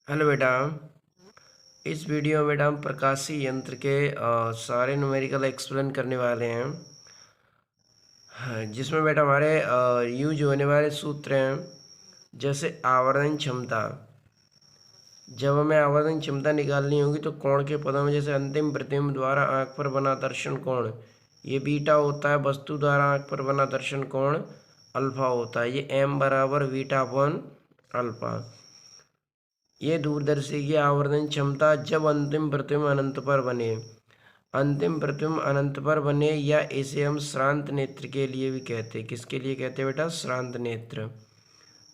Hello बेटा। इस video में बेटा हम प्रकाशीय यंत्र के सारे न्यूमेरिकल एक्सप्लेन करने वाले हैं। हाँ, जिसमें बेटा हमारे यूज होने वाले सूत्र हैं, जैसे आवर्धन क्षमता। जब हमें आवर्धन क्षमता निकालनी होगी तो कोण के पदों में जैसे अंतिम प्रतिबिंब द्वारा आंख पर बना दर्शन कोण ये बीटा होता है, वस्तु द्वारा आंख पर बना दर्शन कोण अल्फा होता है। ये m बराबर बीटा अपॉन अल्फा। ये दूरदर्शी की आवर्धन क्षमता जब अंतिम प्रतिबिंब अनंत पर बने, अंतिम प्रतिबिंब अनंत पर बने, या इसे हम श्रांत नेत्र के लिए भी कहते हैं। किसके लिए कहते हैं बेटा? श्रांत नेत्र।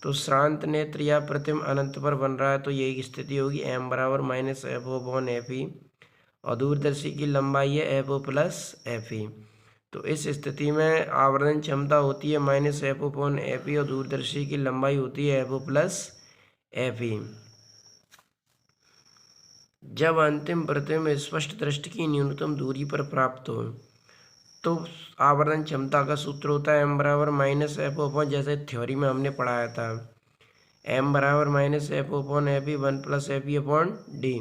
तो श्रांत नेत्र या प्रतिबिंब अनंत पर बन रहा है तो यही स्थिति होगी, m बराबर minus F O upon F E, और दूरदर्शी की लंबाई है F O plus F E. तो इस स्थिति में आवर्धन क्षमता होती है minus F O upon F E, और दूरदर्शी की लंबाई होती है F O plus F E. जब अंतिम प्रतिबिंब स्पष्ट दृष्टि की न्यूनतम दूरी पर प्राप्त हो तो आवर्धन क्षमता का सूत्र होता है m बराबर माइनस एफ ओपन, जैसे थ्योरी में हमने पढ़ाया था, m बराबर minus F open F E 1 plus F ई अपॉन डी।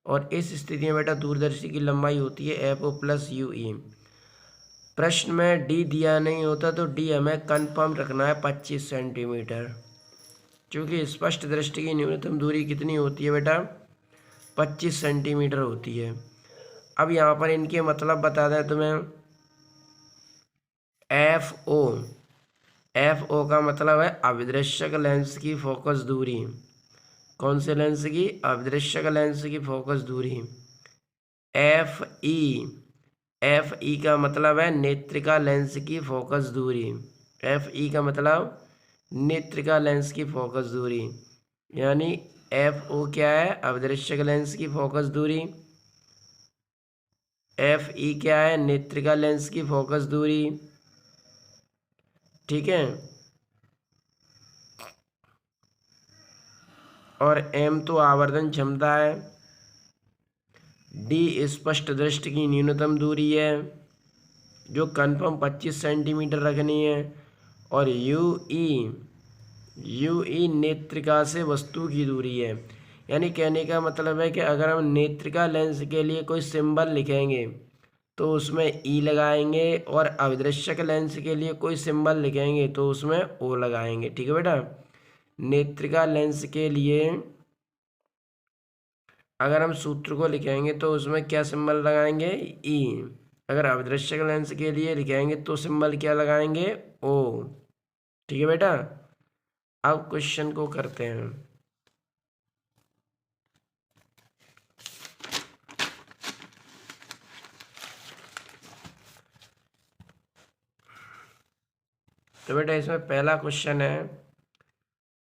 और इस स्थिति में बेटा दूरदर्शी की लंबाई होती है F O plus U E. प्रश्न में डी दिया नहीं होता तो डी हमें कंफर्म रखना है 25 सेंटीमीटर, क्योंकि स्पष्ट दृष्टि की न्यूनतम दूरी कितनी होती है बेटा? 25 सेंटीमीटर होती है। अब यहाँ पर इनके मतलब बता दें तुम्हें। एफ ओ का मतलब है अभिदृश्यक लेंस की फोकस दूरी। कौन से लेंस की? अभिदृश्यक लेंस की फोकस दूरी। एफ ई का मतलब है नेत्रिका लेंस की फोकस दूरी। एफ ई का मतलब नेत्रिका लेंस की फोकस दूरी, यानी एफ ओ क्या है? अभिदृश्यक लेंस की फोकस दूरी। एफ ई क्या है? नेत्रिका लेंस की फोकस दूरी। ठीक है। और एम तो आवर्धन क्षमता है। डी स्पष्ट दृष्टि की न्यूनतम दूरी है, जो कन्फर्म 25 सेंटीमीटर रखनी है। और यू ई नेत्रिका से वस्तु की दूरी है। यानी कहने का मतलब है कि अगर हम नेत्रिका लेंस के लिए कोई सिंबल लिखेंगे तो उसमें ई लगाएंगे, और अभिदृश्यक लेंस के लिए कोई सिंबल लिखेंगे तो उसमें ओ लगाएंगे। ठीक है बेटा। नेत्रिका लेंस के लिए अगर हम सूत्र को लिखेंगे तो उसमें क्या सिंबल लगाएंगे? ई। अगर अभिदृश्यक लेंस के लिए लिखेंगे तो सिंबल क्या लगाएंगे? ओ। ठीक है बेटा। अब क्वेश्चन को करते हैं। तो बेटा इसमें पहला क्वेश्चन है,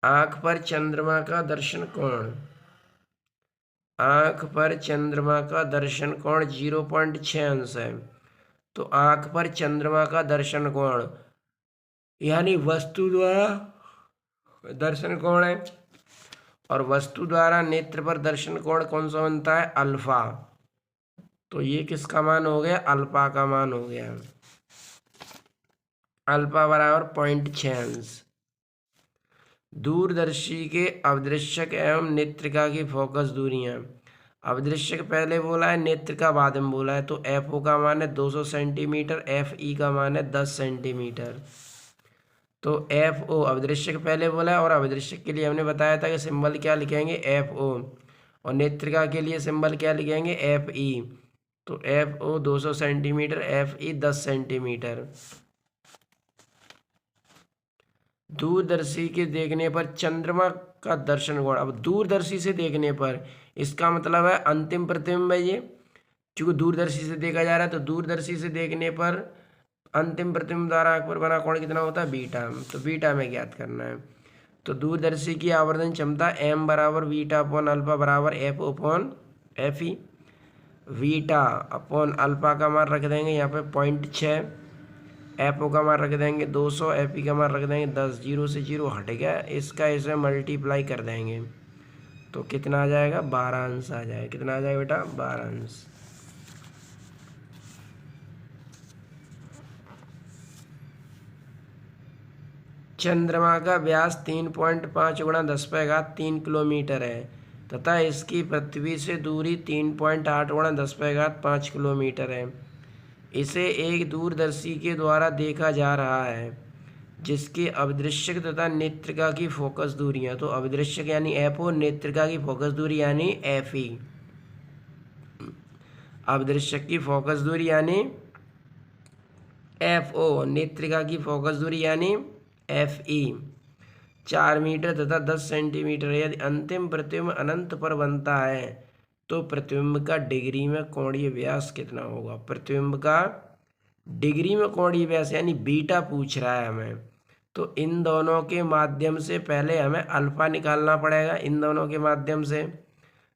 आंख पर चंद्रमा का दर्शन कोण। आंख पर चंद्रमा का दर्शन कोण 0.6 अंश है। तो आंख पर चंद्रमा का दर्शन कोण यानी वस्तु द्वारा दर्शन कोण है, और वस्तु द्वारा नेत्र पर दर्शन कोण कौन सा बनता है? अल्फा। तो ये किसका मान हो गया? अल्फा का मान हो गया। अल्फा बराबर 0.6 अंश। दूरदर्शी के अवदृश्यक एवं नेत्रिका की फोकस दूरियां। अवदृश्यक पहले बोला है, नेत्रिका बाद में बोला है। तो एफ ओ का मान है 200 सेंटीमीटर, एफ ई का मान है 10 सेंटीमीटर। तो एफ ओ अवदृश्यक पहले बोला है, और अवदृश्यक के लिए हमने बताया था कि सिंबल क्या लिखेंगे? F O. और नेत्रिका के लिए सिंबल क्या लिखेंगे? F E. तो F O 200 centimetre, F E 10 centimetre. दूरदर्शी के देखने पर चंद्रमा का दर्शन कोण। अब दूरदर्शी से देखने पर इसका मतलब है अंतिम प्रतिबिंब है ये, क्योंकि दूरदर्शी से देखा जा रहा है। तो दूरदर्शी से देखने पर अंतिम प्रतिबिंब द्वारा आंख पर बना कोण कितना होता है? बीटा। तो बीटा में ज्ञात करना है। तो दूरदर्शी की आवर्धन क्षमता m बराबर बीटा अपॉन अल्फा बराबर एफ अपॉन एफ ई। बीटा अपॉन अल्फा का मान रख देंगे यहाँ पे 0.6, एफ ओ का मान रख देंगे 200, एफ ई का मान रख देंगे 10। 0 से 0 हट गया, इसका इसमें मल्टीप्लाई कर देंगे तो कितना आ जाएगा? 12 अंश आ जाएगा। कितना आ जाएगा बेटा? 12 अंश। चंद्रमा का व्यास 3.5 × 10⁻³ किलोमीटर है। तथा इसकी पृथ्वी से दूरी 3.8 गुणा 10⁵ किलोमीटर है। इसे एक दूरदर्शी के द्वारा देखा जा रहा है जिसकी अभिदृश्यक तथा नेत्रिका की फोकस दूरियां, तो अभिदृश्यक यानी FO, नेत्रिका की फोकस दूरी यानी FE। अभिदृश्यक की फोकस दूरी यानी FO, नेत्रिका की फोकस दूरी यानी FE 4 मीटर तथा 10 सेंटीमीटर। यदि अंतिम प्रतिबिंब अनंत पर बनता है तो प्रतिबिंब का डिग्री में कोणीय व्यास कितना होगा। प्रतिबिंब का डिग्री में कोणीय व्यास यानी बीटा पूछ रहा है हमें, तो इन दोनों के माध्यम से पहले हमें अल्फा निकालना पड़ेगा। इन दोनों के माध्यम से,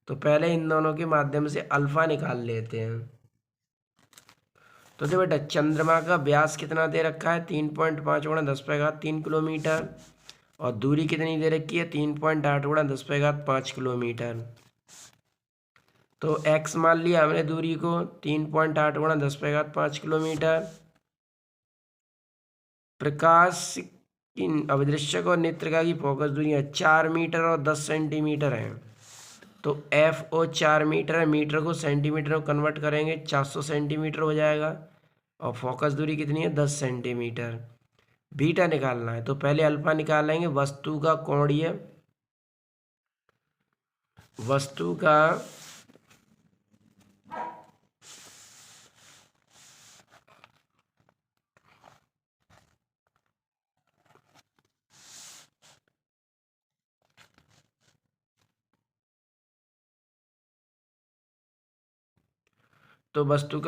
तो पहले इन दोनों के माध्यम से अल्फा निकाल लेते हैं। तो देखो बेटा, चंद्रमा का व्यास कितना दे रखा है, 3.5 गुणा 10⁵3 किलोमीटर, और दूरी कितनी दे रखी है, 3.8 गुणा 10⁵5 किलोमीटर। तो x मान लिया हमने दूरी को 3.8 गुणा 10⁵5 किलोमीटर। प्रकाश की अभिदृश्यक और नेत्रिका की फोकस दूरियां 4 मीटर और 10 सेंटीमीटर हैं। तो FO 4 मीटर है, मीटर को सेंटीमीटर में कन्वर्ट करेंगे 400 सेंटीमीटर हो जाएगा, और फोकस दूरी कितनी है, 10 सेंटीमीटर। बीटा निकालना है, तो पहले अल्फा निकालेंगे। वस्तु का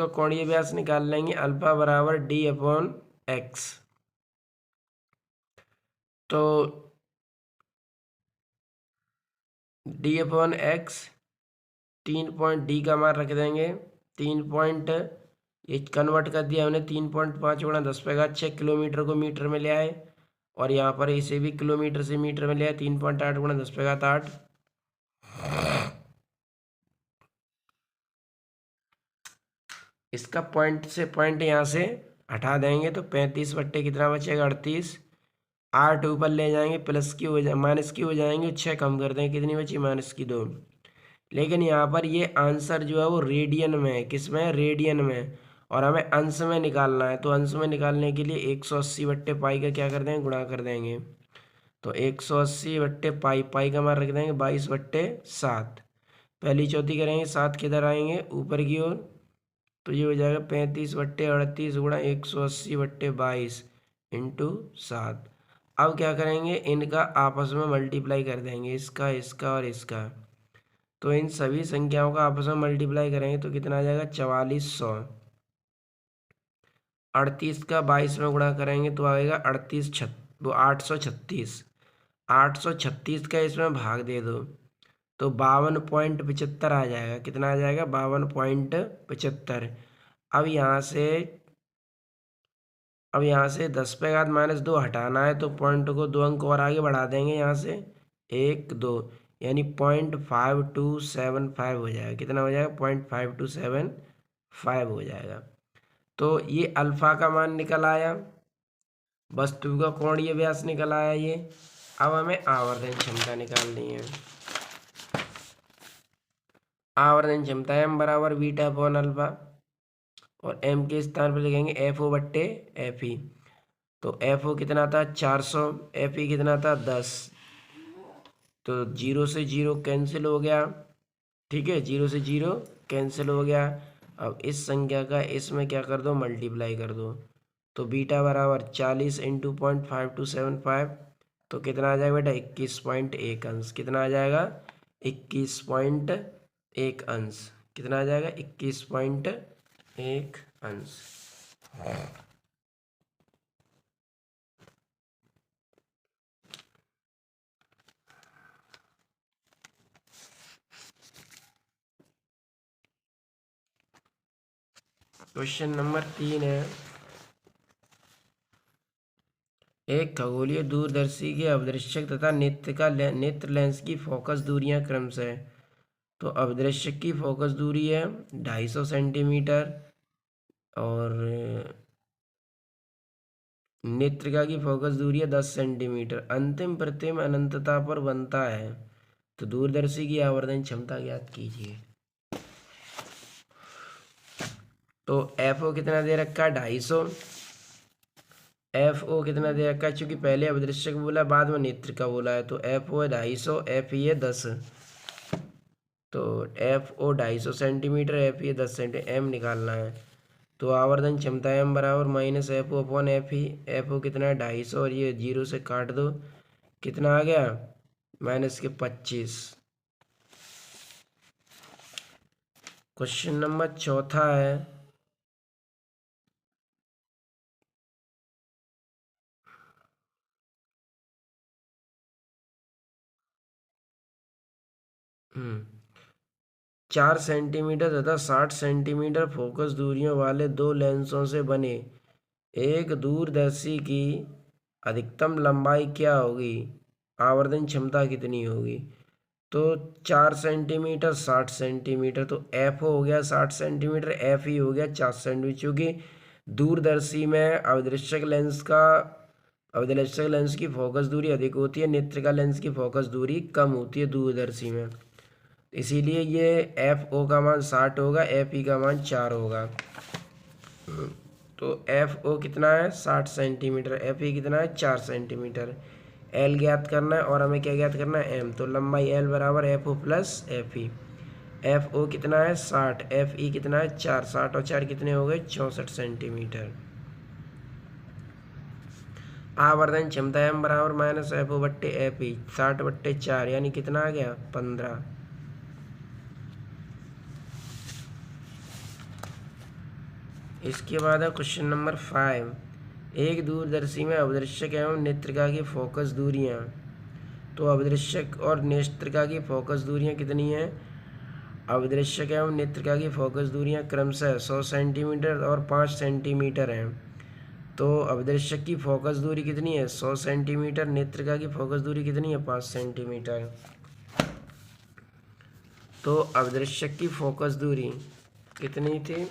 कोणीय व्यास निकाल लेंगे, अल्फा बराबर D/x। तो D/x 3 का मान रख देंगे। 3 ये कन्वर्ट कर दिया हमने, 3.5 गुणा 10⁵6 किलोमीटर को मीटर में ले आए, और यहाँ पर इसे भी किलोमीटर से मीटर में ले आए, 3.8 गुणा 10⁵8। इसका पॉइंट से पॉइंट यहाँ से हटा देंगे तो 35 बट्टे कितना बचेगा, 38। 8 ऊपर ले जाएंगे, प्लस की हो जाए माइनस की हो जाएंगे, 6 कम कर देंगे, कितनी बची, -2। लेकिन यहाँ पर ये आंसर जो है वो रेडियन में है। किस में, रेडियन में, और हमें अंश में निकालना है। तो अंश में निकालने के लिए 180 बट्टे पाई का क्या कर देंगे, गुणा कर देंगे। तो 180 बट्टे पाई, पाई का मान रख देंगे 22/7। पहली चौथी करेंगे, 7 किधर आएंगे, ऊपर की ओर, तो ये हो जाएगा 35/38 गुणा 180/22 इंटू 7। अब क्या करेंगे, इनका आपस में मल्टीप्लाई कर देंगे, इसका, इसका और इसका। तो इन सभी संख्याओं का आपस में मल्टीप्लाई करेंगे तो कितना आ जाएगा, 4400। 38 का 22 में गुणा करेंगे तो आएगा 836। 836 का इसमें भाग दे दो तो 52.75 आ जाएगा। कितना आ जाएगा, 52.75। अब यहाँ से 10⁻−2 हटाना है, तो पॉइंट को 2 अंक और आगे बढ़ा देंगे, यहाँ से 1 2, यानी 0.5275 हो जाएगा। कितना हो जाएगा, 0.5275 हो जाएगा। तो ये अल्फा का मान निकल आया, वस्तु का कोणीय व्यास निकल आया ये। अब हमें आवर्धन क्षमता निकालनी है। आवर्धन क्षमता m बराबर β/α, और m के स्थान पर लिखेंगे FO/FE। तो FO कितना था, 400, FE कितना था, 10। तो 0 से 0 कैंसिल हो गया, ठीक है, 0 से 0 कैंसिल हो गया। अब इस संख्या का इसमें क्या कर दो, मल्टीप्लाई कर दो। तो बीटा बराबर 40 × 0.5275, तो कितना आ जाएगा बेटा, 21.1 अंश। कितना आ जाएगा, 21.1 अंश। कितना आ जाएगा, 21.1 अंश। क्वेश्चन नंबर 3 है, एक खगोलीय दूरदर्शी के अभिदृश्यक तथा नेत्र लेंस की फोकस दूरियां क्रमशः है। तो अभिदृश्यक की फोकस दूरी है 250 सेंटीमीटर, और नेत्रिका की फोकस दूरी है 10 सेंटीमीटर। अंतिम प्रतिबिंब अनंतता पर बनता है तो दूरदर्शी की आवर्धन क्षमता ज्ञात कीजिए। तो एफ ओ कितना दे रखा है 250। एफ ओ कितना दे रखा है, चूंकि पहले अभिदृश्य का बोला बाद में नेत्र का बोला है, तो एफ ओ है 250, एफ ई है 10। तो F O 250 centimetre, F E 10 centimetre, M निकालना है। तो आवर्धन क्षमता एम बराबर minus F O upon F E. F O कितना है 250 और ये 0 से काट दो, कितना आ गया माइनस के 25। क्वेश्चन नंबर चौथा है, हम्म 4 सेंटीमीटर तथा 60 सेंटीमीटर फोकस दूरियों वाले दो लेंसों से बने एक दूरदर्शी की अधिकतम लंबाई क्या होगी, आवर्धन क्षमता कितनी होगी। तो 4 सेंटीमीटर 60 सेंटीमीटर, तो एफ हो गया 60 सेंटीमीटर, एफ ई हो गया 40 सेंटीमीटर। चूँकि दूरदर्शी में अवदृश्यक लेंस की फोकस दूरी अधिक होती है, नेत्रिका लेंस की फोकस दूरी कम होती है दूरदर्शी में, इसीलिए ये एफ ओ का मान 60 होगा, एफ ई का मान 4 होगा। तो एफ ओ कितना है 60 सेंटीमीटर, एफ ई कितना है 4 सेंटीमीटर। एल ज्ञात करना है और हमें क्या ज्ञात करना है एम। तो लंबाई एल बराबर F O plus F E. F O कितना है 60, एफ ई कितना है 4, 60 और 4 कितने हो गए 64 सेंटीमीटर। आवर्धन क्षमता एम बराबर माइनस एफ ओ बट्टे एफ ई, 60 बट्टे 4 यानी कितना आ गया 15। इसके बाद है क्वेश्चन नंबर 5। एक दूरदर्शी में अवदृश्यक एवं नेत्रिका की फोकस दूरियां। तो अवदृश्यक और नेत्रिका की फोकस दूरियां कितनी हैं, अवदृश्यक एवं नेत्रिका की फोकस दूरियां क्रमशः 100 सेंटीमीटर और 5 सेंटीमीटर हैं। तो अवदृश्यक की फोकस दूरी कितनी है 100 सेंटीमीटर, नेत्रिका की फोकस दूरी कितनी है 5 सेंटीमीटर। तो अवदृश्यक की फोकस दूरी कितनी थी,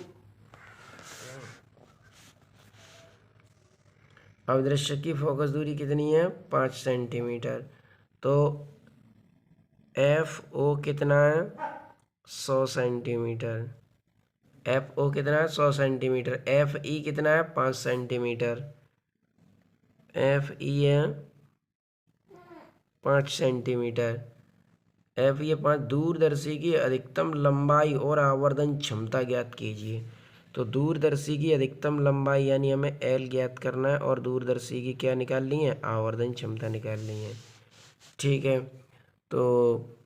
अवदृश्यक की फोकस दूरी कितनी है 5 सेंटीमीटर। तो एफ ओ कितना है 100 सेंटीमीटर, एफ ओ कितना है 100 सेंटीमीटर, एफ ई कितना है 5 सेंटीमीटर, एफ ई है 5 सेंटीमीटर, एफ ये 5। दूरदर्शी की अधिकतम लंबाई और आवर्धन क्षमता ज्ञात कीजिए। तो दूरदर्शी की अधिकतम लंबाई यानी हमें एल ज्ञात करना है और दूरदर्शी की क्या निकालनी है आवर्धन क्षमता निकालनी है। ठीक है, तो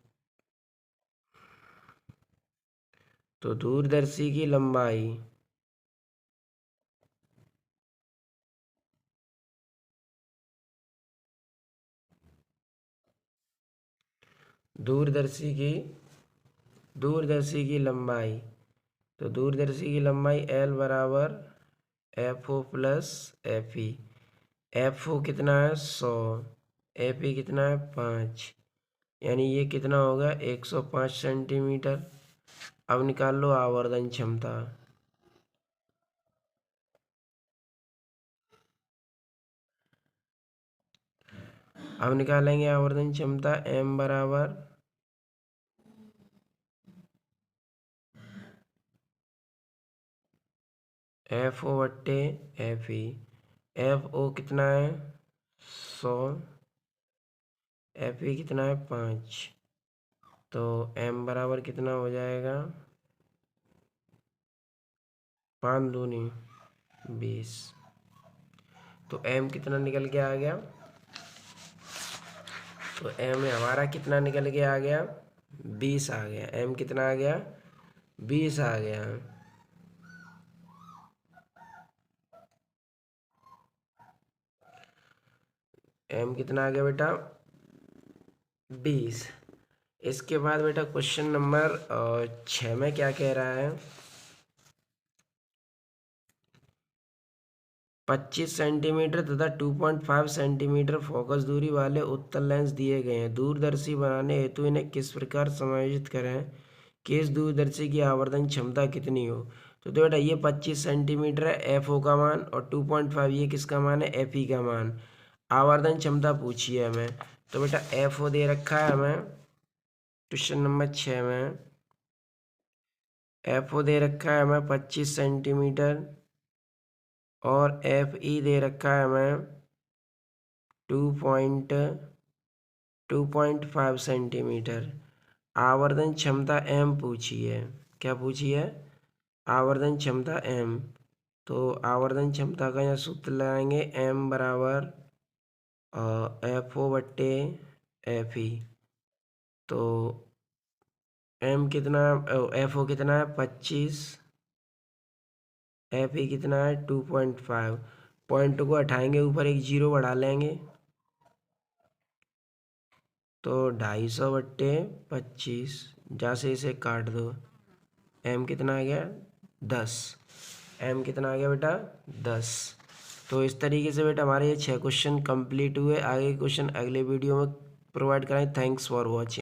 दूरदर्शी की लंबाई दूरदर्शी की लंबाई, तो दूरदर्शी की लंबाई एल बराबर F O plus F E. F O कितना है 100, एफ ई कितना है 5, यानी ये कितना होगा 105 सेंटीमीटर। अब निकाल लो आवर्धन क्षमता। अब निकालेंगे आवर्धन क्षमता एम बराबर एफ ओ बट्टे एफ ई। एफ ओ कितना है 100, एफ ई कितना है 5, तो एम बराबर कितना हो जाएगा 5 दूनी 20। तो एम कितना निकल के आ गया, तो एम हमारा कितना निकल के आ गया 20 आ गया। एम कितना आ गया 20 आ गया। एम कितना आ गया बेटा 20। इसके बाद बेटा क्वेश्चन नंबर 6 में क्या कह रहा है, 25 सेंटीमीटर तथा 2.5 सेंटीमीटर फोकस दूरी वाले उत्तल लेंस दिए गए हैं। दूरदर्शी बनाने हेतु इन्हें किस प्रकार समायोजित करें कि इस दूरदर्शी की आवर्धन क्षमता कितनी हो। तो बेटा ये 25 सेंटीमीटर है एफ ओ का मान और 2.5 ये किसका मान है एफ ई का मान। आवर्धन क्षमता पूछी है हमें, तो बेटा एफ ओ दे रखा है हमें क्वेश्चन नंबर 6 में एफ ओ दे रखा है हमें 25 सेंटीमीटर और एफ ई दे रखा है हमें 2.5 सेंटीमीटर। आवर्धन क्षमता एम पूछी है। क्या पूछी है? आवर्धन क्षमता एम। तो आवर्धन क्षमता का यहाँ सूत्र लगाएंगे, एम बराबर एफ ओ बट्टे एफ ई। तो एम कितना, एफ ओ कितना है 25, एफ ई कितना है 2.5। पॉइंट को हटाएंगे, ऊपर एक जीरो बढ़ा लेंगे, तो 250 बट्टे 25, जहाँ से इसे काट दो। एम कितना आ गया 10। एम कितना आ गया बेटा 10। तो इस तरीके से बेटा हमारे ये 6 क्वेश्चन कंप्लीट हुए। आगे क्वेश्चन अगले वीडियो में प्रोवाइड कराएं। Thanks for watching.